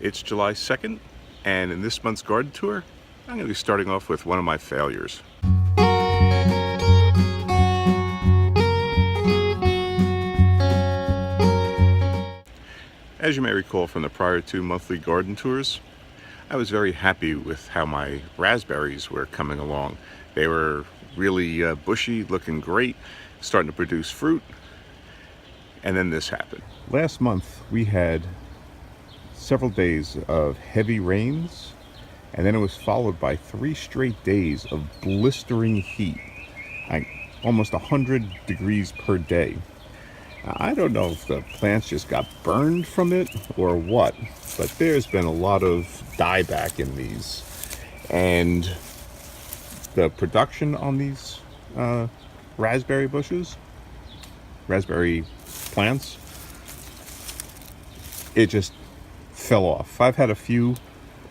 It's July 2nd, and in this month's garden tour, I'm going to be starting off with one of my failures. As you may recall from the prior two monthly garden tours, I was very happy with how my raspberries were coming along. They were really bushy, looking great, starting to produce fruit, and then this happened. Last month we had several days of heavy rains, and then it was followed by 3 straight days of blistering heat, like almost 100 degrees per day. I don't know if the plants just got burned from it or what, but there's been a lot of dieback in these, and the production on these raspberry plants, it just fell off. I've had a few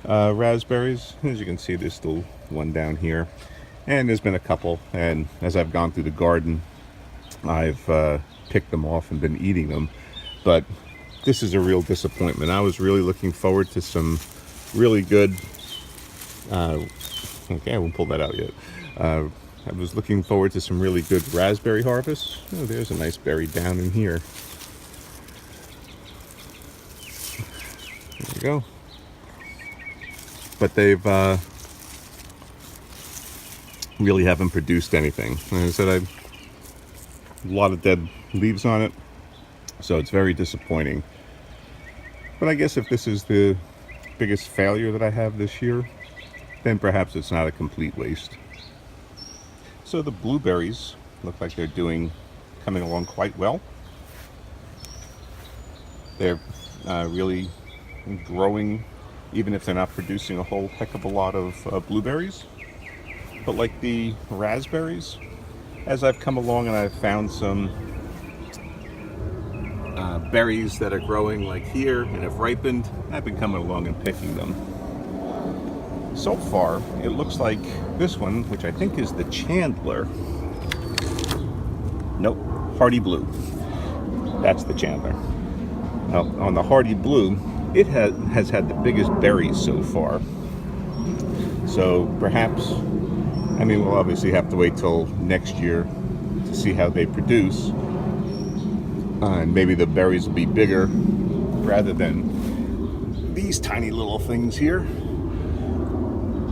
raspberries. As you can see, there's still one down here, and there's been a couple, and as I've gone through the garden, I've picked them off and been eating them. But this is a real disappointment. I was really looking forward to some really good okay, I won't pull that out yet. I was looking forward to some really good raspberry harvests. Oh, there's a nice berry down in here. There we go. But they've really haven't produced anything. Like I said, a lot of dead leaves on it, so it's very disappointing. But I guess if this is the biggest failure that I have this year, then perhaps it's not a complete waste. So the blueberries look like they're coming along quite well. They're really growing, even if they're not producing a whole heck of a lot of blueberries. But like the raspberries, as I've come along and I've found some berries that are growing like here and have ripened, I've been coming along and picking them. So far, it looks like this one, which I think is the Chandler. Nope, Hardy Blue. That's the Chandler. Now, on the Hardy Blue, it has had the biggest berries so far. So perhaps, I mean, we'll obviously have to wait till next year to see how they produce. And maybe the berries will be bigger rather than these tiny little things here.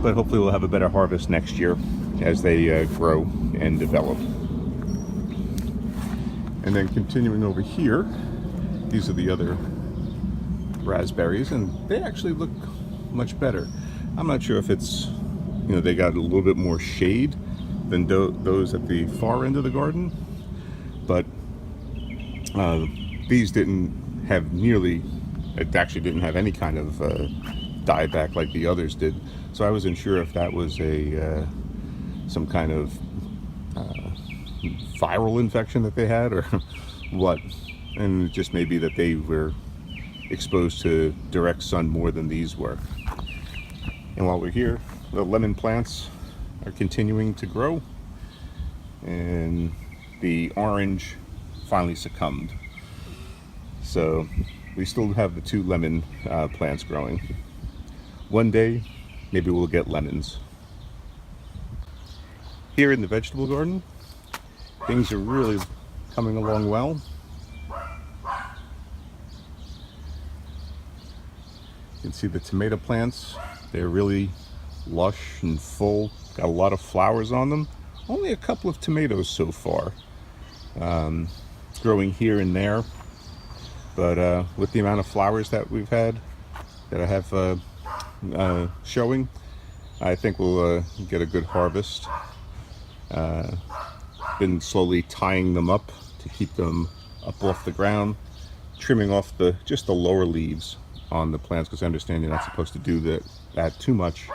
But hopefully we'll have a better harvest next year as they grow and develop. And then continuing over here, these are the other raspberries, and they actually look much better. I'm not sure if it's, they got a little bit more shade than those at the far end of the garden, but these didn't have it actually didn't have any kind of dieback like the others did. So I wasn't sure if that was some kind of viral infection that they had or what. And it just may be that they were exposed to direct sun more than these were. And while we're here, the lemon plants are continuing to grow, and the orange finally succumbed. So we still have the 2 lemon plants growing. One day, maybe we'll get lemons. Here in the vegetable garden, things are really coming along well. You can see the tomato plants. They're really lush and full. Got a lot of flowers on them. Only a couple of tomatoes so far. Growing here and there. But with the amount of flowers that we've had, that I have showing, I think we'll get a good harvest. Been slowly tying them up to keep them up off the ground, trimming off just the lower leaves on the plants, because I understand you're not supposed to do that too much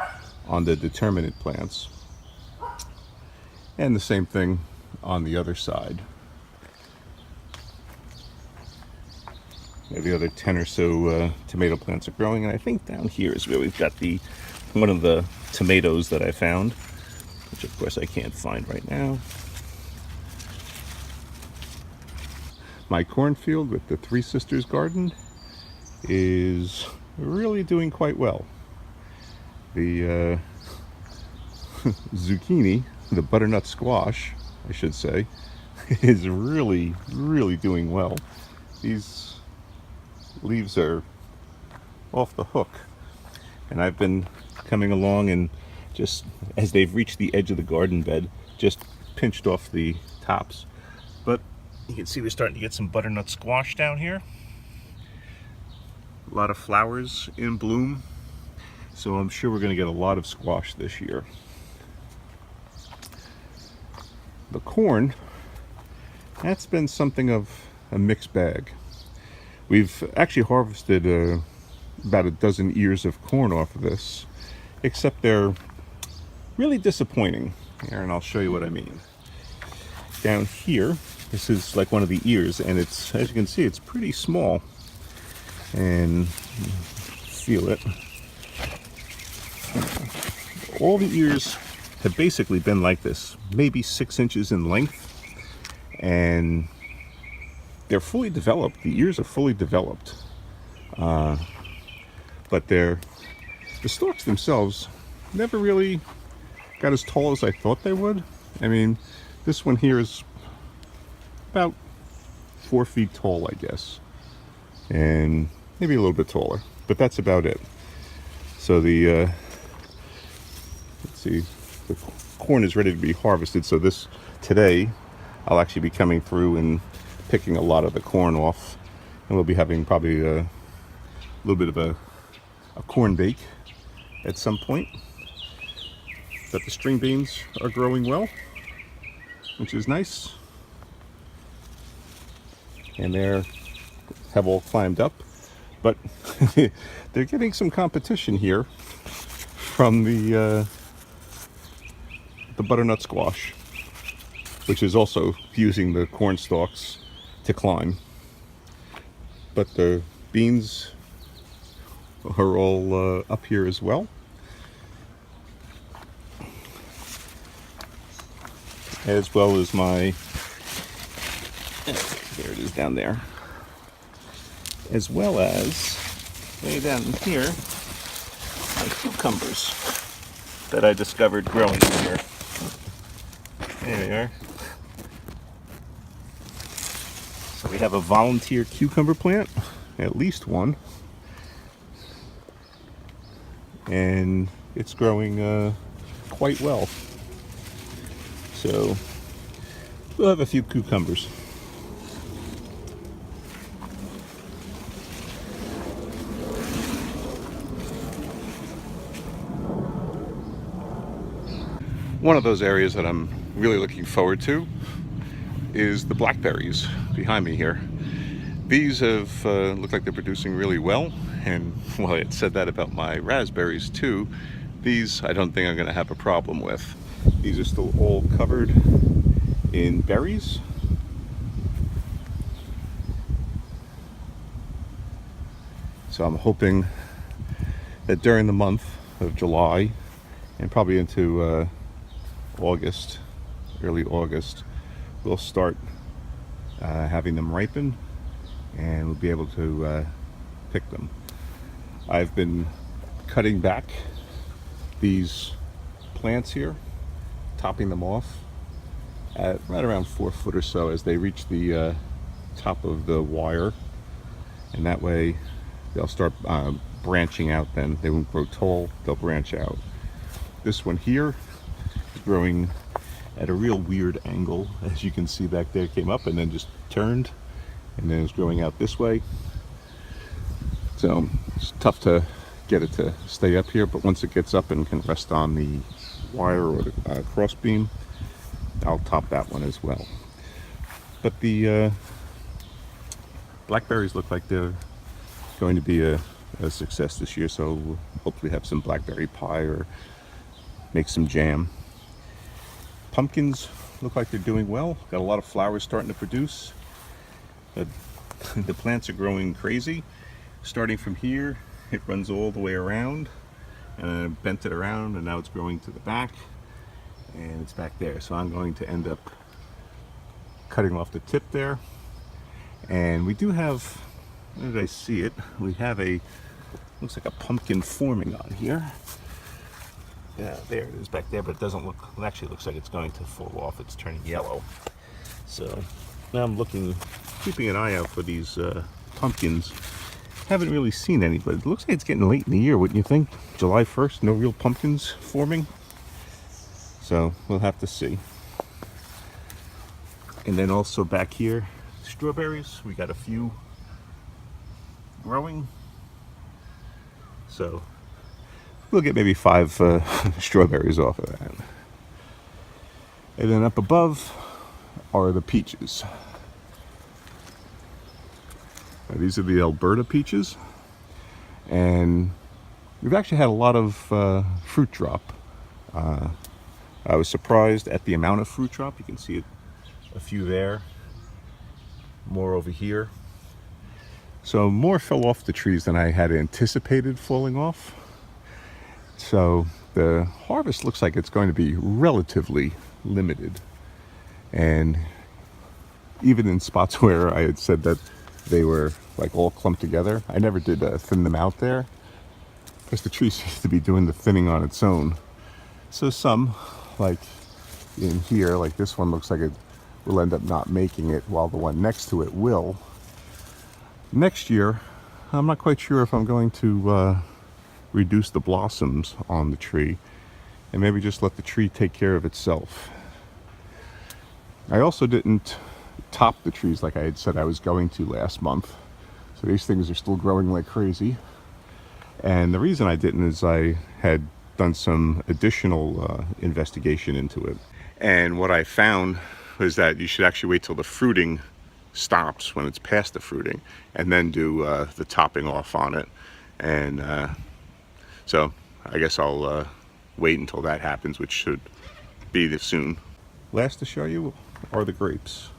on the determinate plants. And the same thing on the other side. The other 10 or so tomato plants are growing, and I think down here is where we've got one of the tomatoes that I found, which of course I can't find right now. My cornfield with the Three Sisters garden is really doing quite well. The zucchini, the butternut squash, I should say, is really doing well. These leaves are off the hook, and I've been coming along and just as they've reached the edge of the garden bed, just pinched off the tops. But you can see we're starting to get some butternut squash down here. A lot of flowers in bloom, so I'm sure we're going to get a lot of squash this year. The corn, that's been something of a mixed bag. We've actually harvested about a dozen ears of corn off of this, except they're really disappointing. Here, and I'll show you what I mean. Down here, this is like one of the ears, and it's, as you can see, it's pretty small. And feel it. All the ears have basically been like this, maybe 6 inches in length, and they're fully developed. The ears are fully developed, but the stalks themselves never really got as tall as I thought they would. I mean, this one here is about 4 feet tall, I guess, and maybe a little bit taller, but that's about it. So the let's see, the corn is ready to be harvested. So today I'll actually be coming through and picking a lot of the corn off, and we'll be having probably a little bit of a corn bake at some point. But the string beans are growing well, which is nice, and they have all climbed up, but they're getting some competition here from the butternut squash, which is also using the corn stalks to climb. But the beans are all up here as well. As well as my, there it is down there. As well as, way down here, my cucumbers that I discovered growing here. There they are. So we have a volunteer cucumber plant, at least one, and it's growing quite well. So we'll have a few cucumbers. One of those areas that I'm really looking forward to is the blackberries behind me here. These have looked like they're producing really well, and well, I had said that about my raspberries too. These I don't think I'm going to have a problem with. These are still all covered in berries. So I'm hoping that during the month of July and probably into August, early August, we'll start having them ripen, and we'll be able to pick them. I've been cutting back these plants here, topping them off at right around 4 foot or so as they reach the top of the wire, and that way they'll start branching out. Then they won't grow tall, they'll branch out. This one here is growing at a real weird angle, as you can see back there. It came up and then just turned, and then it's growing out this way. So it's tough to get it to stay up here, but once it gets up and can rest on the wire or the cross beam, I'll top that one as well. But the blackberries look like they're going to be a success this year, so we'll hopefully have some blackberry pie or make some jam. Pumpkins look like they're doing well. Got a lot of flowers starting to produce. The plants are growing crazy. Starting from here, it runs all the way around, and I bent it around, and now it's growing to the back, and it's back there. So I'm going to end up cutting off the tip there. And we do have, where did I see it? We have a Looks like a pumpkin forming on here. Yeah, there it is back there, but it doesn't look, it actually looks like it's going to fall off. It's turning yellow. So now I'm looking, keeping an eye out for these pumpkins. Haven't really seen any, but it looks like it's getting late in the year, wouldn't you think? July 1st, no real pumpkins forming. So we'll have to see. And then also back here, strawberries. We got a few growing. So we'll get maybe 5 strawberries off of that. And then up above are the peaches. Now, these are the Alberta peaches. And we've actually had a lot of fruit drop. I was surprised at the amount of fruit drop. You can see it, a few there, more over here. So more fell off the trees than I had anticipated falling off. So the harvest looks like it's going to be relatively limited. And even in spots where I had said that they were like all clumped together, I never did thin them out there, because the tree seems to be doing the thinning on its own. So some, like in here, like this one looks like it will end up not making it, while the one next to it will. Next year, I'm not quite sure if I'm going to reduce the blossoms on the tree and maybe just let the tree take care of itself. I also didn't top the trees like I had said I was going to last month. So these things are still growing like crazy. And the reason I didn't is I had done some additional investigation into it. And what I found was that you should actually wait till the fruiting stops, when it's past the fruiting, and then do the topping off on it. And so I guess I'll wait until that happens, which should be soon. Last to show you are the grapes.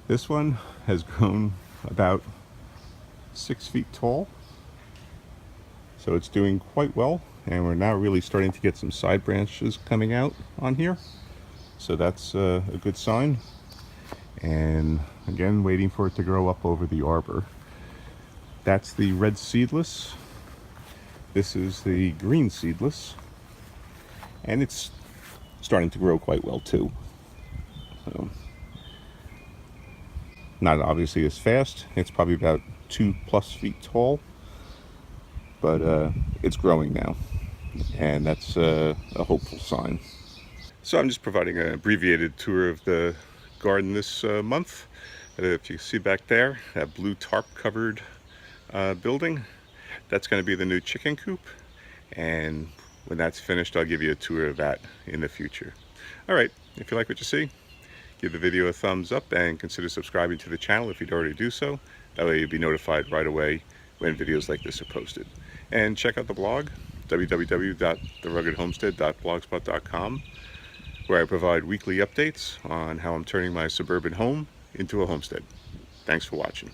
This one has grown about 6 feet tall, so it's doing quite well, and we're now really starting to get some side branches coming out on here, so that's a good sign. And again, waiting for it to grow up over the arbor. That's the red seedless. This is the green seedless, and it's starting to grow quite well too. So, not obviously as fast. It's probably about 2+ feet tall, but it's growing now, and that's a hopeful sign. So I'm just providing an abbreviated tour of the garden this month. If you see back there, that blue tarp covered building, that's going to be the new chicken coop, and when that's finished I'll give you a tour of that in the future. Alright, if you like what you see, give the video a thumbs up and consider subscribing to the channel if you'd already do so. That way you'll be notified right away when videos like this are posted. And check out the blog, www.theruggedhomestead.blogspot.com, where I provide weekly updates on how I'm turning my suburban home into a homestead. Thanks for watching.